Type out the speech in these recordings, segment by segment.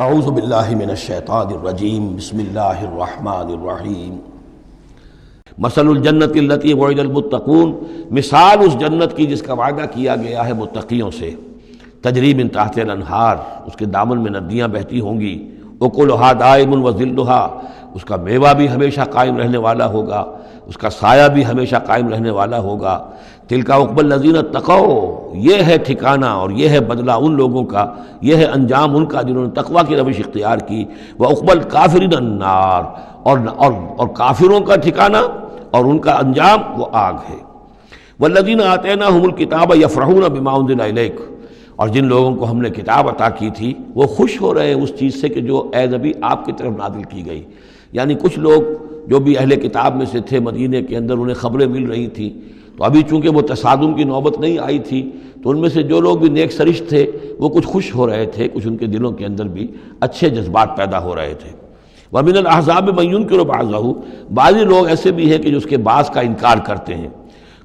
اعوذ باللہ من الشیطان الرجیم بسم اللہ الرحمن الرحیم مثل الجنت التی وعد المتقون، مثال اس جنت کی جس کا وعدہ کیا گیا ہے متقیوں سے، تجری من تحت الانہار، اس کے دامن میں ندیاں بہتی ہوں گی، اکلھا دائم وظلھا، اس کا میوہ بھی ہمیشہ قائم رہنے والا ہوگا، اس کا سایہ بھی ہمیشہ قائم رہنے والا ہوگا۔ تلک عقبی الذین اتقوا، یہ ہے ٹھکانہ اور یہ ہے بدلہ ان لوگوں کا، یہ ہے انجام ان کا جنہوں نے تقوی کی روش اختیار کی۔ وعقبی الکافرین النار، اور کافروں کا ٹھکانہ اور ان کا انجام وہ آگ ہے۔ والذین آتیناہم الکتاب یفرحون بما انزل الیک، اور جن لوگوں کو ہم نے کتاب عطا کی تھی وہ خوش ہو رہے ہیں اس چیز سے کہ جو اے نبی آپ کی طرف نازل کی گئی۔ یعنی کچھ لوگ جو بھی اہل کتاب میں سے تھے مدینے کے اندر، انہیں خبریں مل رہی تھیں، تو ابھی چونکہ وہ تصادم کی نوبت نہیں آئی تھی، تو ان میں سے جو لوگ بھی نیک سرشت تھے وہ کچھ خوش ہو رہے تھے، کچھ ان کے دلوں کے اندر بھی اچھے جذبات پیدا ہو رہے تھے۔ وَمِنَ الْأَحْزَابِ مَن يُنْكِرُ بَعْضَهُ، بعضی لوگ ایسے بھی ہیں کہ جو اس کے بعض کا انکار کرتے ہیں۔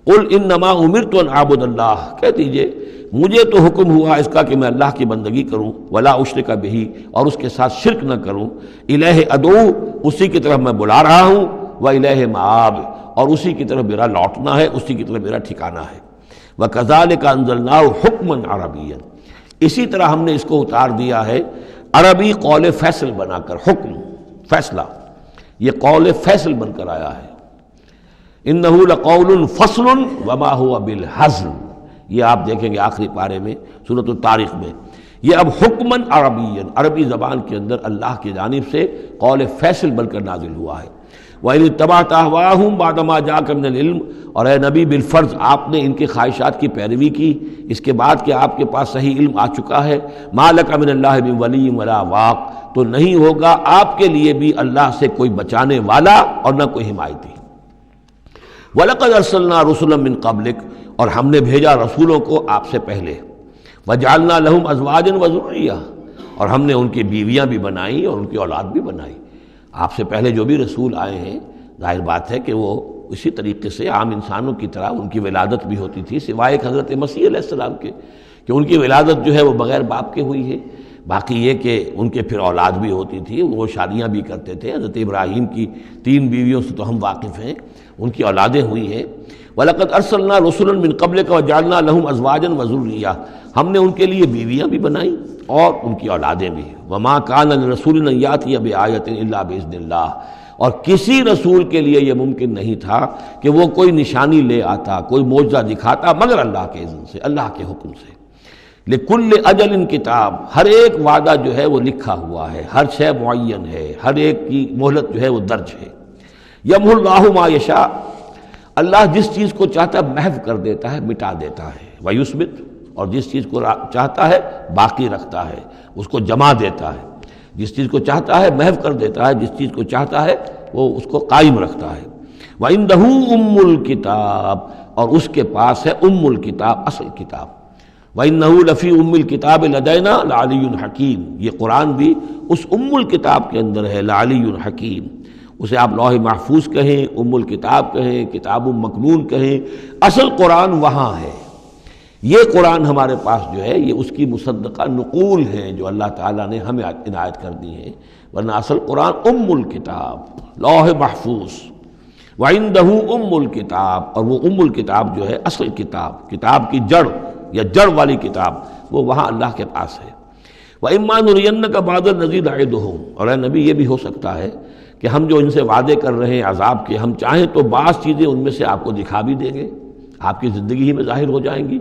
قُلْ إِنَّمَا أُمِرْتُ أَنْ أَعْبُدَ اللَّهَ، کہہ دیجئے مجھے تو حکم ہوا اس کا کہ میں اللہ کی بندگی کروں، ولا اشرک بہ، اور اس کے ساتھ شرک نہ کروں، الہ ادعو، اسی کی طرف میں بلا رہا ہوں، و الہ مآب، اور اسی کی طرف میرا لوٹنا ہے، اسی کی طرف میرا ٹھکانہ ہے۔ وکذالک انزلناہ حکما عربیا، اسی طرح ہم نے اس کو اتار دیا ہے عربی قول فیصل بنا کر، حکم فیصلہ، یہ قول فیصل بن کر آیا ہے۔ انہ لقول فصل وما هو بالہزل، یہ آپ دیکھیں گے آخری پارے میں سورۃ الطارق میں، یہ اب حکماً عربیاً، عربی زبان کے اندر اللہ کی جانب سے قول فیصل بن کر نازل ہوا ہے۔ وَإِنِ اتَّبَعْتَ أَهْوَاءَهُمْ بَعْدَ مَا جَاءَكَ مِنَ الْعِلْمِ، اور اے نبی بالفرض آپ نے ان کی خواہشات کی پیروی کی اس کے بعد کہ آپ کے پاس صحیح علم آ چکا ہے۔ مَا لَكَ مِنَ اللَّهِ مِن وَلِيٍّ وَلَا وَاقٍ، تو نہیں ہوگا آپ کے لیے بھی اللہ سے کوئی بچانے والا اور نہ کوئی حمایتی۔ وَلَقَدْ أَرْسَلْنَا رُسُلًا مِّن قَبْلِكَ، اور ہم نے بھیجا رسولوں کو آپ سے پہلے۔ وَجَعَلْنَا لَهُمْ أَزْوَاجًا وَذُرِّيَّةً، اور ہم نے ان کی بیویاں بھی بنائیں اور ان کی اولاد بھی بنائی۔ آپ سے پہلے جو بھی رسول آئے ہیں ظاہر بات ہے کہ وہ اسی طریقے سے عام انسانوں کی طرح ان کی ولادت بھی ہوتی تھی، سوائے ایک حضرت مسیح علیہ السلام کے کہ ان کی ولادت جو ہے وہ بغیر باپ کے ہوئی ہے۔ باقی یہ کہ ان کے پھر اولاد بھی ہوتی تھی، وہ شادیاں بھی کرتے تھے۔ حضرت ابراہیم کی 3 بیویوں سے تو ہم واقف ہیں، ان کی اولادیں ہوئی ہیں۔ وَلَقَدْ أَرْسَلْنَا رُسُلًا مِّن قَبْلِكَ وَجَعَلْنَا لَهُمْ أَزْوَاجًا وَذُرِّيَّةً، ہم نے ان کے لیے بیویاں بھی بنائیں اور ان کی اولادیں بھی۔ وَمَا كَانَ لِرَسُولٍ أَن يَأْتِيَ بِآيَةٍ إِلَّا بِإِذْنِ اللَّهِ، اور کسی رسول کے لیے یہ ممکن نہیں تھا کہ وہ کوئی نشانی لے آتا، کوئی معجزہ دکھاتا، مگر اللہ کے اذن سے، اللہ کے حکم سے۔ لِكُلِّ أَجَلٍ کتاب، ہر ایک وعدہ جو ہے وہ لکھا ہوا ہے، ہر شے معین ہے، ہر ایک کی مہلت جو ہے وہ درج ہے۔ یمحو اللہ ما یشاء، اللہ جس چیز کو چاہتا ہے محو کر دیتا ہے، مٹا دیتا ہے۔ ویثبت، اور جس چیز کو چاہتا ہے باقی رکھتا ہے، اس کو جمع دیتا ہے۔ جس چیز کو چاہتا ہے محو کر دیتا ہے، جس چیز کو چاہتا ہے وہ اس کو قائم رکھتا ہے۔ وَعِندَهُ أُمُّ الْكِتَابِ، اور اس کے پاس ہے ام الکتاب، اصل کتاب۔ وَإِنَّهُ لَفِي أُمِّ الْكِتَابِ لَدَيْنَا لَعَلِيٌّ حَكِيمٌ، یہ قرآن بھی اس ام الکتاب کے اندر ہے، لَعَلِيٌّ حَكِيمٌ، اسے آپ لوح محفوظ کہیں، ام الکتاب کہیں، کتاب مکنون کہیں، اصل قرآن وہاں ہے۔ یہ قرآن ہمارے پاس جو ہے یہ اس کی مصدقہ نقول ہیں جو اللہ تعالیٰ نے ہمیں عنایت کر دی ہیں، ورنہ اصل قرآن ام الکتاب، لوح محفوظ۔ وَعِندَهُ أُمُّ الْكِتَابِ، اور وہ ام الکتاب جو ہے اصل کتاب، کتاب کی جڑ یا جڑ والی کتاب، وہ وہاں اللہ کے پاس ہے۔ وَإِمَّا نُرِيَنَّكَ بَعْضَ الَّذِي نَعِدُهُمْ، اور اے نبی یہ بھی ہو سکتا ہے کہ ہم جو ان سے وعدے کر رہے ہیں عذاب کے، ہم چاہیں تو بعض چیزیں ان میں سے آپ کو دکھا بھی دیں گے، آپ کی زندگی ہی میں ظاہر ہو جائیں گی۔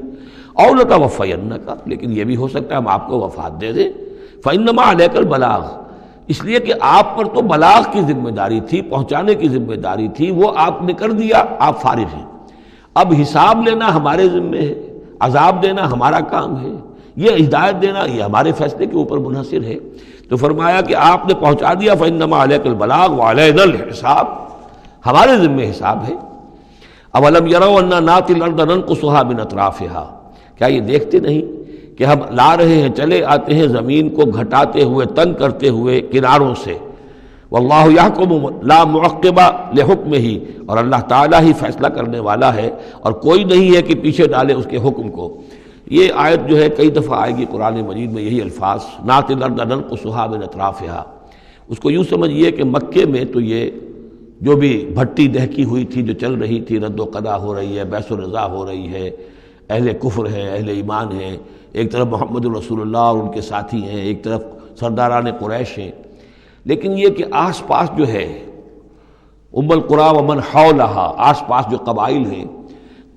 أَوْ لَتَوَفَّيَنَّكَ، لیکن یہ بھی ہو سکتا ہے ہم آپ کو وفات دے دیں۔ فَإِنَّمَا عَلَيْكَ الْبَلَاغُ، اس لیے کہ آپ پر تو بلاغ کی ذمہ داری تھی، پہنچانے کی ذمہ داری تھی، وہ آپ نے کر دیا، آپ فارغ ہیں۔ اب حساب لینا ہمارے ذمے ہے، عذاب دینا ہمارا کام ہے، یہ ہدایت دینا یہ ہمارے فیصلے کے اوپر منحصر ہے۔ تو فرمایا کہ آپ نے پہنچا دیا، فَإِنَّمَا عَلَيْكَ الْبَلَاغُ وَعَلَيْنَا الْحِسَابُ، ہمارے ذمے حساب ہے۔ أَوَلَمْ يَرَوْا أَنَّا نَأْتِي الْأَرْضَ نَنْقُصُهَا مِنْ أَطْرَافِهَا، کیا یہ دیکھتے نہیں کہ ہم لا رہے ہیں، چلے آتے ہیں زمین کو گھٹاتے ہوئے، تنگ کرتے ہوئے کناروں سے۔ واللہ یحکم لا معقب لحکمہ، اور اللہ تعالیٰ ہی فیصلہ کرنے والا ہے اور کوئی نہیں ہے کہ پیچھے ڈالے اس کے حکم کو۔ یہ آیت جو ہے کئی دفعہ آئے گی قرآن مجید میں، یہی الفاظ نَاتِ الْأَرْضَ نَنْقُصُهَا مِنْ أَطْرَافِهَا۔ اس کو یوں سمجھیے کہ مکے میں تو یہ جو بھی بھٹی دہکی ہوئی تھی، جو چل رہی تھی، رد و قضا ہو رہی ہے، بیس و رضا ہو رہی ہے، اہل کفر ہیں، اہل ایمان ہیں، ایک طرف محمد رسول اللہ اور ان کے ساتھی ہیں، ایک طرف سرداران قریش ہیں، لیکن یہ کہ آس پاس جو ہے ام القریٰ ومن حولہا، آس پاس جو قبائل ہیں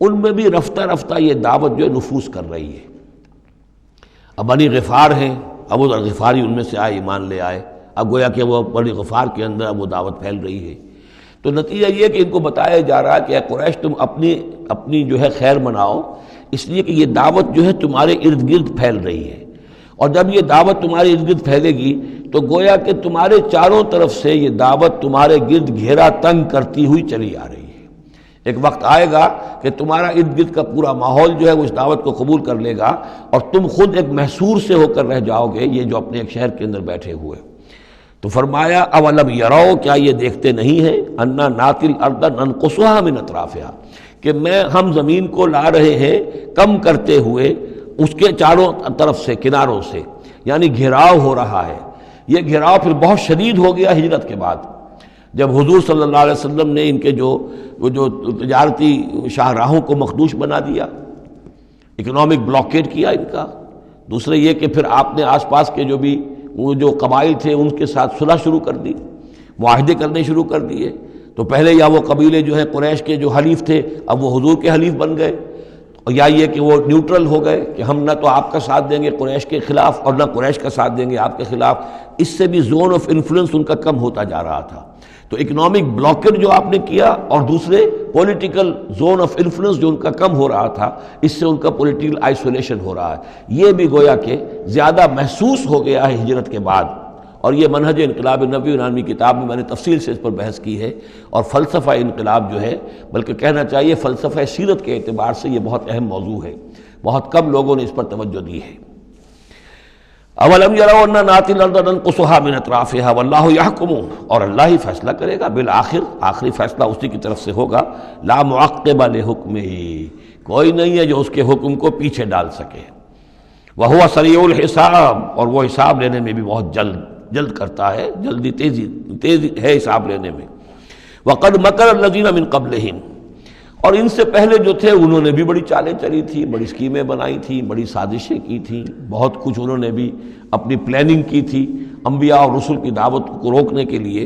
ان میں بھی رفتہ رفتہ یہ دعوت جو ہے نفوذ کر رہی ہے۔ اب بنی غفار ہیں، ابو ذر غفاری ان میں سے آئے، ایمان لے آئے، اب گویا کہ وہ بنی غفار کے اندر اب وہ دعوت پھیل رہی ہے۔ تو نتیجہ یہ کہ ان کو بتایا جا رہا ہے کہ اے قریش تم اپنی جو ہے خیر مناؤ، اس لیے کہ یہ دعوت جو ہے تمہارے ارد گرد پھیل رہی ہے، اور جب یہ دعوت تمہارے ارد گرد پھیلے گی تو گویا کہ تمہارے چاروں طرف سے یہ دعوت تمہارے گرد گھیرا تنگ کرتی ہوئی چلی آ رہی ہے۔ ایک وقت آئے گا کہ تمہارا ارد گرد کا پورا ماحول جو ہے وہ اس دعوت کو قبول کر لے گا، اور تم خود ایک محصور سے ہو کر رہ جاؤ گے، یہ جو اپنے ایک شہر کے اندر بیٹھے ہوئے۔ تو فرمایا اولم یرو، کیا یہ دیکھتے نہیں ہیں، انا ناتی الارض ننقصها من اطرافها، کہ ہم زمین کو لا رہے ہیں کم کرتے ہوئے اس کے چاروں طرف سے، کناروں سے، یعنی گھیراؤ ہو رہا ہے۔ یہ گھیراؤ پھر بہت شدید ہو گیا ہجرت کے بعد، جب حضور صلی اللہ علیہ وسلم نے ان کے جو تجارتی شاہراہوں کو مخدوش بنا دیا، اکنامک بلاکیڈ کیا ان کا۔ دوسرے یہ کہ پھر آپ نے آس پاس کے جو بھی وہ جو قبائل تھے ان کے ساتھ صلح شروع کر دی، معاہدے کرنے شروع کر دیے۔ تو پہلے یا وہ قبیلے جو ہیں قریش کے جو حلیف تھے اب وہ حضور کے حلیف بن گئے، اور یا یہ کہ وہ نیوٹرل ہو گئے کہ ہم نہ تو آپ کا ساتھ دیں گے قریش کے خلاف اور نہ قریش کا ساتھ دیں گے آپ کے خلاف۔ اس سے بھی زون آف انفلوئنس ان کا کم ہوتا جا رہا تھا۔ تو اکنامک بلاکیڈ جو آپ نے کیا، اور دوسرے پولیٹیکل زون آف انفلوئنس جو ان کا کم ہو رہا تھا، اس سے ان کا پولیٹیکل آئسولیشن ہو رہا ہے، یہ بھی گویا کہ زیادہ محسوس ہو گیا ہے ہجرت کے بعد۔ اور یہ منہج انقلاب نبوی نامی کتاب میں میں نے تفصیل سے اس پر بحث کی ہے، اور فلسفہ انقلاب جو ہے، بلکہ کہنا چاہیے فلسفہ سیرت کے اعتبار سے یہ بہت اہم موضوع ہے، بہت کم لوگوں نے اس پر توجہ دی ہے۔ اولم یروا انا ناتی الارض ننقصها من اطرافها واللہ یحکم، اور اللہ ہی فیصلہ کرے گا، بالآخر آخری فیصلہ اسی کی طرف سے ہوگا۔ لا معقب لحکمہ، کوئی نہیں ہے جو اس کے حکم کو پیچھے ڈال سکے۔ وہو سریع الحساب، اور وہ حساب لینے میں بھی بہت جلد کرتا ہے، جلدی تیزی ہے حساب لینے میں۔ وقد مکر الذین من قبلہم، اور ان سے پہلے جو تھے انہوں نے بھی بڑی چالیں چلی تھی، بڑی اسکیمیں بنائی تھیں، بڑی سازشیں کی تھیں، بہت کچھ انہوں نے بھی اپنی پلاننگ کی تھی انبیاء اور رسل کی دعوت کو روکنے کے لیے۔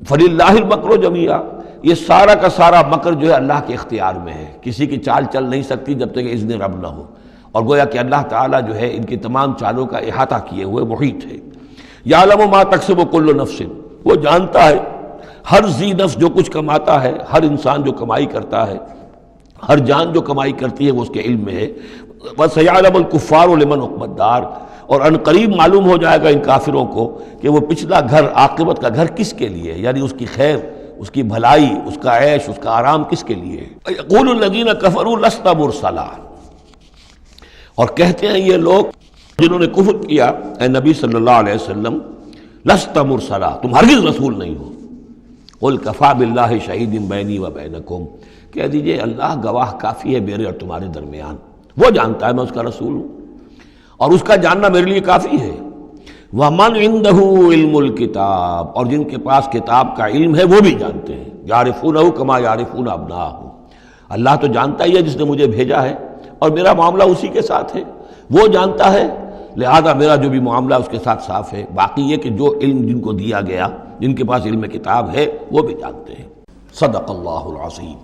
فللہ المکر جمیعا، یہ سارا کا سارا مکر جو ہے اللہ کے اختیار میں ہے، کسی کی چال چل نہیں سکتی جب تک اذن رب نہ ہو، اور گویا کہ اللہ تعالیٰ جو ہے ان کی تمام چالوں کا احاطہ کیے ہوئے محیط ہے۔ یعلم ما تکسب کل نفس، وہ جانتا ہے ہر ذی نفس جو کچھ کماتا ہے، ہر انسان جو کمائی کرتا ہے، ہر جان جو کمائی کرتی ہے وہ اس کے علم میں ہے۔ وَسَيَعْلَمُ الْكُفَّارُ لِمَنْ عُقْبَى الدَّارِ، اور ان قریب معلوم ہو جائے گا ان کافروں کو کہ وہ پچھلا گھر، عاقبت کا گھر کس کے لیے، یعنی اس کی خیر، اس کی بھلائی، اس کا عیش، اس کا آرام کس کے لیے ہے۔ يَقُولُ الَّذِينَ كَفَرُوا لَسْتَ مُرْسَلًا، اور کہتے ہیں یہ لوگ جنہوں نے کفر کیا، اے نبی صلی اللہ علیہ وسلم، لست مرسلا، تم ہرگز رسول نہیں ہو۔ قل کفی باللہ شہید بینی و بینکم، کہہ دیجئے اللہ گواہ کافی ہے میرے اور تمہارے درمیان، وہ جانتا ہے میں اس کا رسول ہوں، اور اس کا جاننا میرے لیے کافی ہے۔ وَمَنْ عِنْدَهُ عِلْمُ الْكِتَابِ، اور جن کے پاس کتاب کا علم ہے وہ بھی جانتے ہیں، يَعْرِفُونَهُ كَمَا يَعْرِفُونَ أَبْنَاءَهُمْ، اللہ تو جانتا ہی ہے جس نے مجھے بھیجا ہے، اور میرا معاملہ اسی کے ساتھ ہے، وہ جانتا ہے، لہذا میرا جو بھی معاملہ اس کے ساتھ صاف ہے۔ باقی یہ کہ جو علم جن کو دیا گیا، جن کے پاس علم کتاب ہے، وہ بھی جانتے ہیں۔ صدق اللہ العظیم۔